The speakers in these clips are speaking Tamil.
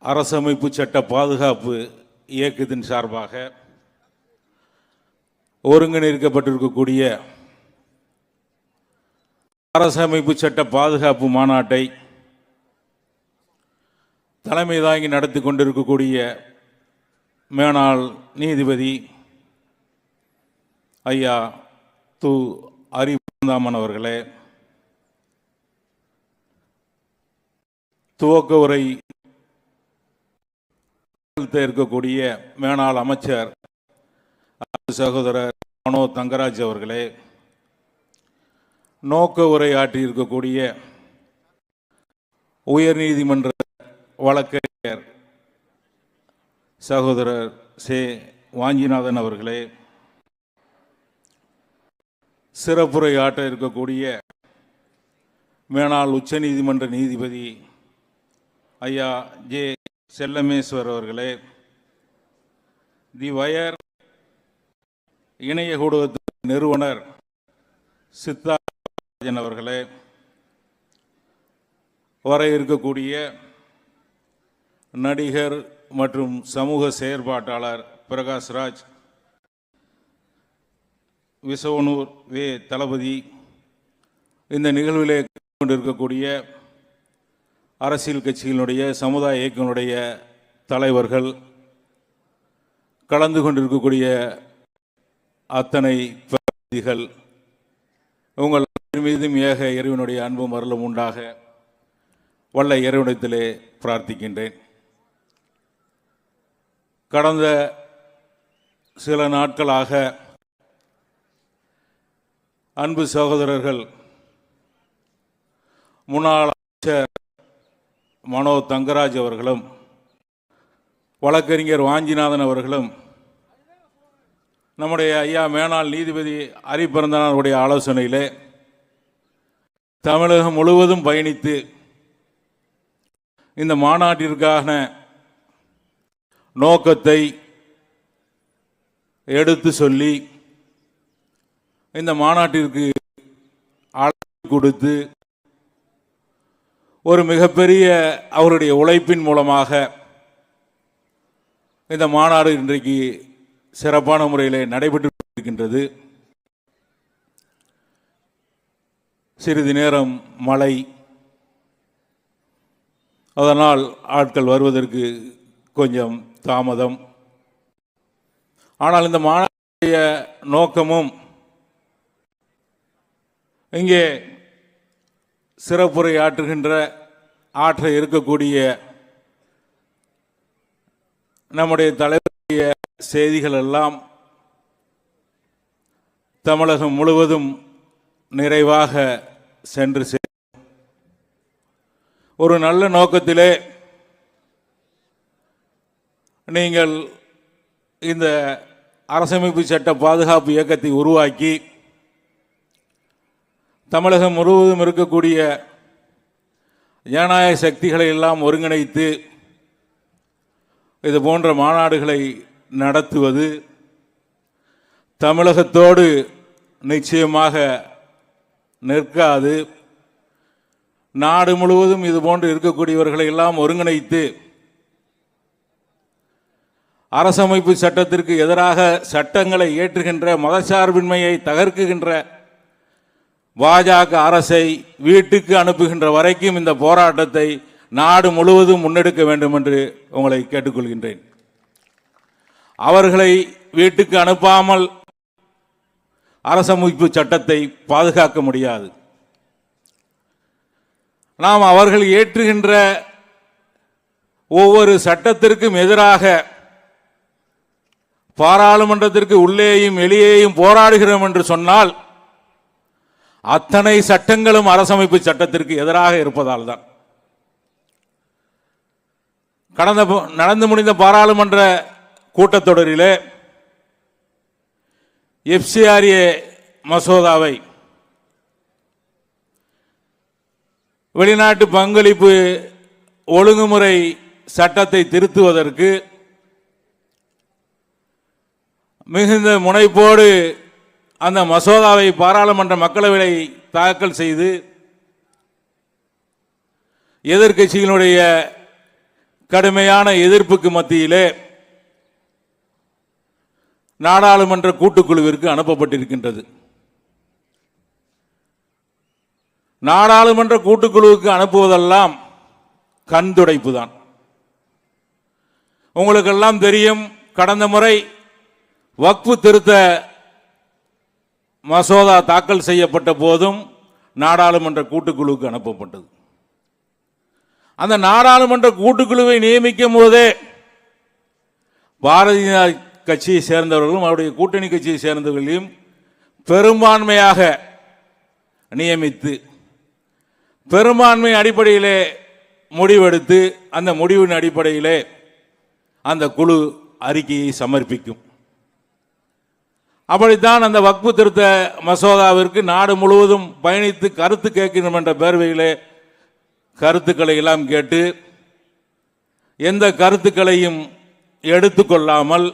அரசமைப்பு சட்ட பாதுகாப்பு இயக்கத்தின் சார்பாக ஒருங்கிணைக்கப்பட்டிருக்கக்கூடிய அரசமைப்பு சட்ட பாதுகாப்பு மாநாட்டை தலைமை தாங்கி நடத்தி கொண்டிருக்கக்கூடிய மேனாள் நீதிபதி ஐயா து. அரிபந்தாமன் அவர்களே, துவக்க உரை இருக்கக்கூடிய மேனாள் அமைச்சர் சகோதரர் மனோ தங்கராஜ் அவர்களே, நோக்க உரை ஆற்றியிருக்கக்கூடிய உயர்நீதிமன்ற வழக்கறிஞர் சகோதரர் சே. வாஞ்சிநாதன் அவர்களே, சிறப்புரை ஆற்ற இருக்கக்கூடிய மேனாள் உச்ச நீதிமன்ற நீதிபதி ஐயா ஜே. செல்லமேஸ்வர் அவர்களே, தி வயர் இணைய ஊடகத்தின் நிறுவனர் சித்தார்த்தன் அவர்களே, வர இருக்கக்கூடிய நடிகர் மற்றும் சமூக செயற்பாட்டாளர் பிரகாஷ்ராஜ், விசவனூர் வே. தளபதி, இந்த நிகழ்விலே கொண்டிருக்கக்கூடிய அரசியல் கட்சிகளுடைய சமுதாய இயக்கங்களுடைய தலைவர்கள், கலந்து கொண்டிருக்கக்கூடிய அத்தனை பிரதிநிதிகள், உங்கள் மீதும் ஏக இறைவனுடைய அன்பும் அருளும் உண்டாக வல்ல இறைவனிடத்திலே பிரார்த்திக்கின்றேன். கடந்த சில நாட்களாக அன்பு சகோதரர்கள் முன்னாள் அமைச்சர் மனோ தங்கராஜ் அவர்களும் வழக்கறிஞர் வாஞ்சிநாதன் அவர்களும் நம்முடைய ஐயா மேனாள் நீதிபதி அரிபந்தாமனுடைய ஆலோசனையிலே தமிழகம் முழுவதும் பயணித்து இந்த மாநாட்டிற்கான நோக்கத்தை எடுத்து சொல்லி இந்த மாநாட்டிற்கு அழைப்பு கொடுத்து ஒரு மிகப்பெரிய அவருடைய உழைப்பின் மூலமாக இந்த மாநாடு இன்றைக்கு சிறப்பான முறையில் நடைபெற்று இருக்கின்றது. சிறிது நேரம் மழை, அதனால் ஆட்கள் வருவதற்கு கொஞ்சம் தாமதம். ஆனால் இந்த மாநாட்டுடைய நோக்கமும் இங்கே சிறப்புரை ஆற்ற இருக்கக்கூடிய நம்முடைய தலைவருடைய செய்திகள் எல்லாம் தமிழகம் முழுவதும் நிறைவாக சென்று ஒரு நல்ல நோக்கத்திலே நீங்கள் இந்த அரசமைப்பு சட்ட பாதுகாப்பு இயக்கத்தை உருவாக்கி தமிழகம் முழுவதும் இருக்கக்கூடிய ஜனநாயக சக்திகளை எல்லாம் ஒருங்கிணைத்து இது போன்ற மாநாடுகளை நடத்துவது தமிழகத்தோடு நிச்சயமாக நிற்காது. நாடு முழுவதும் இது போன்று இருக்கக்கூடியவர்களை எல்லாம் ஒருங்கிணைத்து அரசமைப்பு சட்டத்திற்கு எதிராக சட்டங்களை இயற்றுகின்ற மதசார்பின்மையை தகர்க்குகின்ற பாஜக அரசை வீட்டுக்கு அனுப்புகின்ற வரைக்கும் இந்த போராட்டத்தை நாடு முழுவதும் முன்னெடுக்க வேண்டும் என்று உங்களை கேட்டுக்கொள்கின்றேன். அவர்களை வீட்டுக்கு அனுப்பாமல் அரசமைப்பு சட்டத்தை பாதுகாக்க முடியாது. நாம் அவர்கள் இயற்றுகின்ற ஒவ்வொரு சட்டத்திற்கும் எதிராக பாராளுமன்றத்திற்கு உள்ளேயும் வெளியேயும் போராடுகிறோம் என்று சொன்னால் அத்தனை சட்டங்களும் அரசமைப்பு சட்டத்திற்கு எதிராக இருப்பதால் தான். நடந்து முடிந்த பாராளுமன்ற கூட்டத்தொடரிலே எஃப்சிஆர்ஏ மசோதாவை, வெளிநாட்டு பங்களிப்பு ஒழுங்குமுறை சட்டத்தை திருத்துவதற்கு மிகுந்த முனைப்போடு அந்த மசோதாவை பாராளுமன்ற மக்களவையை தாக்கல் செய்து எதிர்க்கட்சிகளுடைய கடுமையான எதிர்ப்புக்கு மத்தியிலே நாடாளுமன்ற கூட்டுக்குழுவிற்கு அனுப்பப்பட்டிருக்கின்றது. நாடாளுமன்ற கூட்டுக்குழுவுக்கு அனுப்புவதெல்லாம் கண் துடைப்பு தான். உங்களுக்கெல்லாம் தெரியும், கடந்த முறை வக்ஃபு திருத்த மசோதா தாக்கல் செய்யப்பட்ட போதும் நாடாளுமன்ற கூட்டுக்குழுவுக்கு அனுப்பப்பட்டது. அந்த நாடாளுமன்ற கூட்டுக்குழுவை நியமிக்கும் போதே பாரதிய கட்சியை சேர்ந்தவர்களும் அவருடைய கூட்டணி கட்சியை சேர்ந்தவர்களையும் பெரும்பான்மையாக நியமித்து பெரும்பான்மை அடிப்படையிலே முடிவெடுத்து அந்த முடிவின் அடிப்படையிலே அந்த குழு அறிக்கையை சமர்ப்பிக்கும். அப்படித்தான் அந்த வக்ஃபு திருத்த மசோதாவிற்கு நாடு முழுவதும் பயணித்து கருத்து கேட்கணும் என்ற பேர்வையிலே கருத்துக்களை எல்லாம் கேட்டு எந்த கருத்துக்களையும் எடுத்துக்கொள்ளாமல்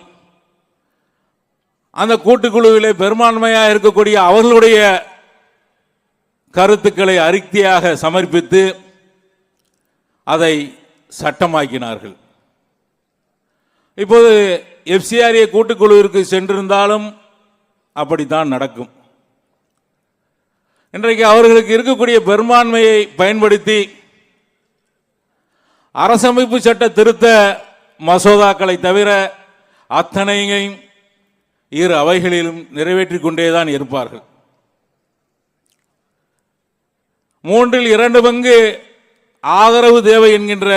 அந்த கூட்டுக்குழுவிலே பெரும்பான்மையாக இருக்கக்கூடிய அவர்களுடைய கருத்துக்களை அறிக்கையாக சமர்ப்பித்து அதை சட்டமாக்கினார்கள். இப்போது எஃப்சிஆர்ஏ கூட்டுக்குழுவிற்கு சென்றிருந்தாலும் அப்படித்தான் நடக்கும். இன்றைக்கு அவர்களுக்கு இருக்கக்கூடிய பெரும்பான்மையை பயன்படுத்தி அரசமைப்பு சட்ட திருத்த மசோதாக்களை தவிர அத்தனையும் இரு அவைகளிலும் நிறைவேற்றிக் கொண்டேதான் இருப்பார்கள். 2/3 ஆதரவு தேவை என்கின்ற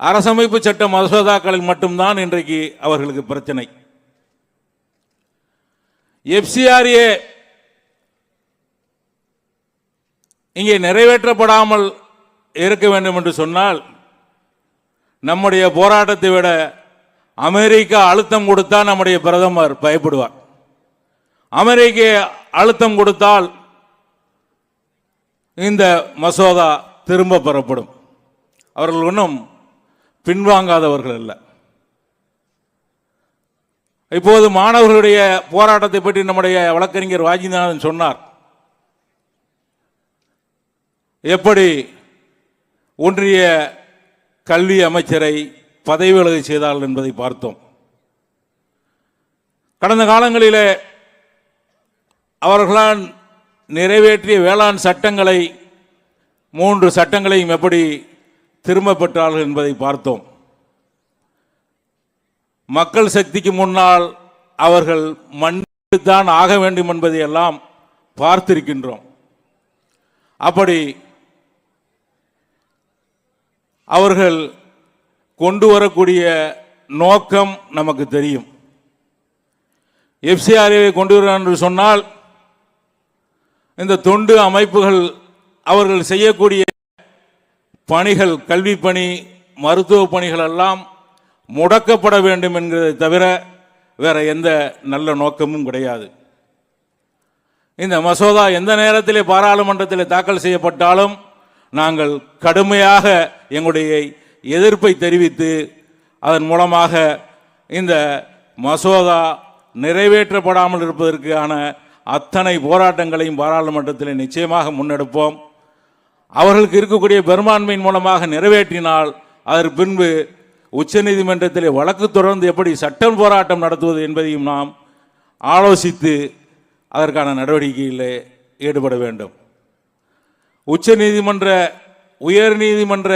அரசமைப்பு சட்ட மசோதாக்களில் மட்டும்தான் இன்றைக்கு அவர்களுக்கு பிரச்சனை. எஃப்சிஆர்ஏ இங்கே நிறைவேற்றப்படாமல் இருக்க வேண்டும் என்று சொன்னால் நம்முடைய போராட்டத்தை விட அமெரிக்கா அழுத்தம் கொடுத்தால் நம்முடைய பிரதமர் பயப்படுவார். அமெரிக்க அழுத்தம் கொடுத்தால் இந்த மசோதா திரும்ப பெறப்படும். அவர்கள் ஒன்றும் பின்வாங்காதவர்கள் அல்ல. இப்போது மாணவர்களுடைய போராட்டத்தை பற்றி நம்முடைய வழக்கறிஞர் வாஜிநாதன் சொன்னார். எப்படி ஒன்றிய கல்வி அமைச்சரை பதவி விலக செய்தார்கள் என்பதை பார்த்தோம். கடந்த காலங்களிலே அவர்களால் நிறைவேற்றிய வேளாண் சட்டங்களை 3 சட்டங்களையும் எப்படி திரும்ப பெற்றார்கள் என்பதை பார்த்தோம். மக்கள் சக்திக்கு முன்னால் அவர்கள் மன்னித்துத்தான் ஆக வேண்டும் என்பதை எல்லாம் பார்த்திருக்கின்றோம். அப்படி அவர்கள் கொண்டு வரக்கூடிய நோக்கம் நமக்கு தெரியும். எஃப்சிஆர்ஏவை கொண்டு வர என்று சொன்னால் இந்த தொண்டு அமைப்புகள் அவர்கள் செய்யக்கூடிய பணிகள், கல்வி பணி, மருத்துவ பணிகள் எல்லாம் முடக்கப்பட வேண்டும் என்கிறதை தவிர வேற எந்த நல்ல நோக்கமும் கிடையாது. இந்த மசோதா எந்த நேரத்திலே பாராளுமன்றத்தில் தாக்கல் செய்யப்பட்டாலும் நாங்கள் கடுமையாக எங்களுடைய எதிர்ப்பை தெரிவித்து அதன் மூலமாக இந்த மசோதா நிறைவேற்றப்படாமல் இருப்பதற்கான அத்தனை போராட்டங்களையும் பாராளுமன்றத்தில் நிச்சயமாக முன்னெடுப்போம். அவர்களுக்கு இருக்கக்கூடிய பெரும்பான்மையின் மூலமாக நிறைவேற்றினால் அதற்கு பின்பு உச்சநீதிமன்றத்திலே வழக்கு தொடர்ந்து எப்படி சட்டம் போராட்டம் நடத்துவது என்பதையும் நாம் ஆலோசித்து அதற்கான நடவடிக்கையில் ஈடுபட வேண்டும். உச்சநீதிமன்ற, உயர் நீதிமன்ற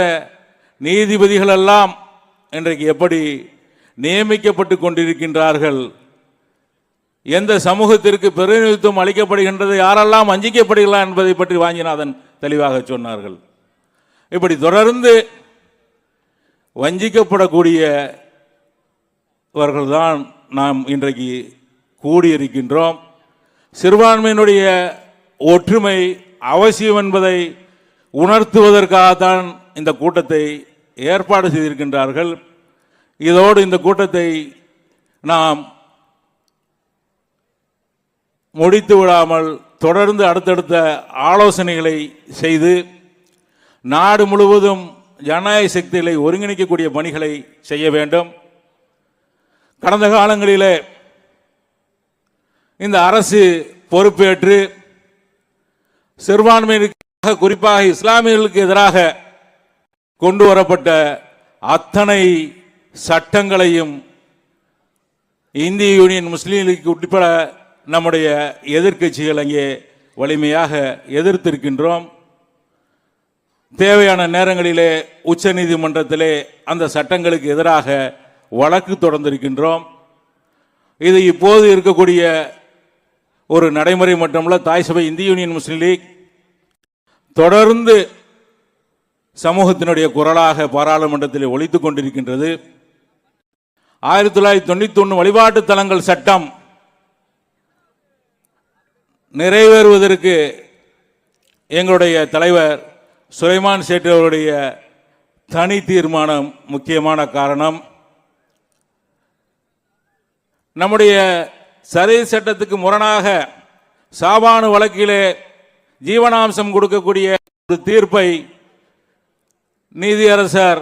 நீதிபதிகள் எல்லாம் இன்றைக்கு எப்படி நியமிக்கப்பட்டு கொண்டிருக்கின்றார்கள், எந்த சமூகத்திற்கு பிரதிநிதித்துவம் அளிக்கப்படுகின்றது, யாரெல்லாம் வஞ்சிக்கப்படுகிறார் என்பதை பற்றி வாஞ்சிநாதன் தெளிவாக சொன்னார்கள். இப்படி தொடர்ந்து வஞ்சிக்கப்படக்கூடியவர்கள்தான் நாம் இன்றைக்கு கூடியிருக்கின்றோம். சிறுபான்மையினுடைய ஒற்றுமை அவசியம் என்பதை உணர்த்துவதற்காகத்தான் இந்த கூட்டத்தை ஏற்பாடு செய்திருக்கின்றார்கள். இதோடு இந்த கூட்டத்தை நாம் முடித்து விடாமல் தொடர்ந்து அடுத்தடுத்த ஆலோசனைகளை செய்து நாடு முழுவதும் ஜனநாயக சக்திகளை ஒருங்கிணைக்கக்கூடிய பணிகளை செய்ய வேண்டும். கடந்த காலங்களிலே இந்த அரசு பொறுப்பேற்று சிறுபான்மையினருக்காக, குறிப்பாக இஸ்லாமியர்களுக்கு எதிராக கொண்டு வரப்பட்ட அத்தனை சட்டங்களையும் இந்திய யூனியன் முஸ்லீம் லீக் உட்பட நம்முடைய எதிர்க்கட்சிகள் அங்கே வலிமையாக எதிர்த்திருக்கின்றோம். தேவையான நேரங்களிலே உச்ச நீதிமன்றத்திலே அந்த சட்டங்களுக்கு எதிராக வழக்கு தொடர்ந்திருக்கின்றோம். இது இப்போது இருக்கக்கூடிய ஒரு நடைமுறை மட்டுமல்ல, தாய் சபை இந்திய யூனியன் முஸ்லீம் லீக் தொடர்ந்து சமூகத்தினுடைய குரலாக பாராளுமன்றத்தில் ஒலித்துக் கொண்டிருக்கின்றது. 1991 வழிபாட்டு தலங்கள் சட்டம் நிறைவேறுவதற்கு எங்களுடைய தலைவர் சுலைமான் சேட்டு அவருடைய தனி தீர்மானம் முக்கியமான காரணம். நம்முடைய சரி சட்டத்துக்கு முரணாக சாபானு வழக்கிலே ஜீவனாம்சம் கொடுக்கக்கூடிய ஒரு தீர்ப்பை நீதியரசர்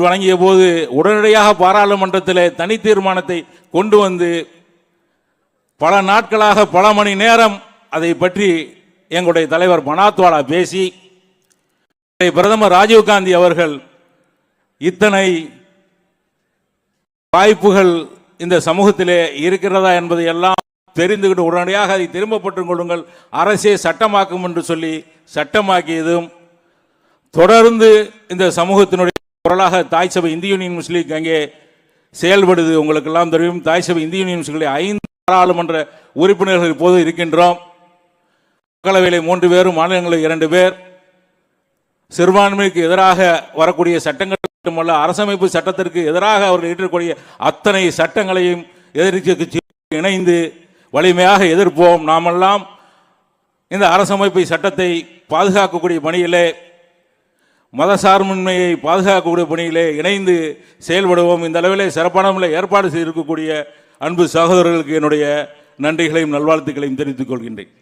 வழங்கிய போது உடனடியாக பாராளுமன்றத்தில் தனி தீர்மானத்தை கொண்டு வந்து பல நாட்களாக பல மணி நேரம் அதை பற்றி எங்களுடைய தலைவர் பனாத்வாலா பேசி பிரதமர் ராஜீவ்காந்தி அவர்கள் இத்தனை வாய்ப்புகள் இந்த சமூகத்திலே இருக்கிறதா என்பதை எல்லாம் தெரிந்துவிட்டு உடனடியாக அதை திரும்ப பெற்றுக் கொள்ளுங்கள், அரசே சட்டமாக்கும் என்று சொல்லி சட்டமாக்கியதும் தொடர்ந்து இந்த சமூகத்தினுடைய குரலாக தாய் சபை இந்திய யூனியன் முஸ்லீம் லீக் அங்கே செயல்படுது. உங்களுக்கு எல்லாம் தெரியும், தாய் சபை இந்திய யூனியன் முஸ்லீம் லீக் 5 பாராளுமன்ற உறுப்பினர்கள் இப்போது இருக்கின்றோம். மக்களவையில் 3 பேரும், மாநிலங்களில் 2 பேர். சிறுபான்மைக்கு எதிராக வரக்கூடிய சட்டங்கள் மட்டுமல்ல, அரசமைப்பு சட்டத்திற்கு எதிராக அவர்கள் ஏற்றக்கூடிய அத்தனை சட்டங்களையும் எதிர்த்து இணைந்து வலிமையாக எதிர்ப்போம். நாமெல்லாம் இந்த அரசமைப்பு சட்டத்தை பாதுகாக்கக்கூடிய பணியிலே, மதசார்பின்மையை பாதுகாக்கக்கூடிய பணியிலே இணைந்து செயல்படுவோம். இந்த அளவிலே சிறப்பான முறையில் ஏற்பாடு செய்திருக்கக்கூடிய அன்பு சகோதரர்களுக்கு என்னுடைய நன்றிகளையும் நல்வாழ்த்துக்களையும் தெரிவித்துக் கொள்கின்றேன்.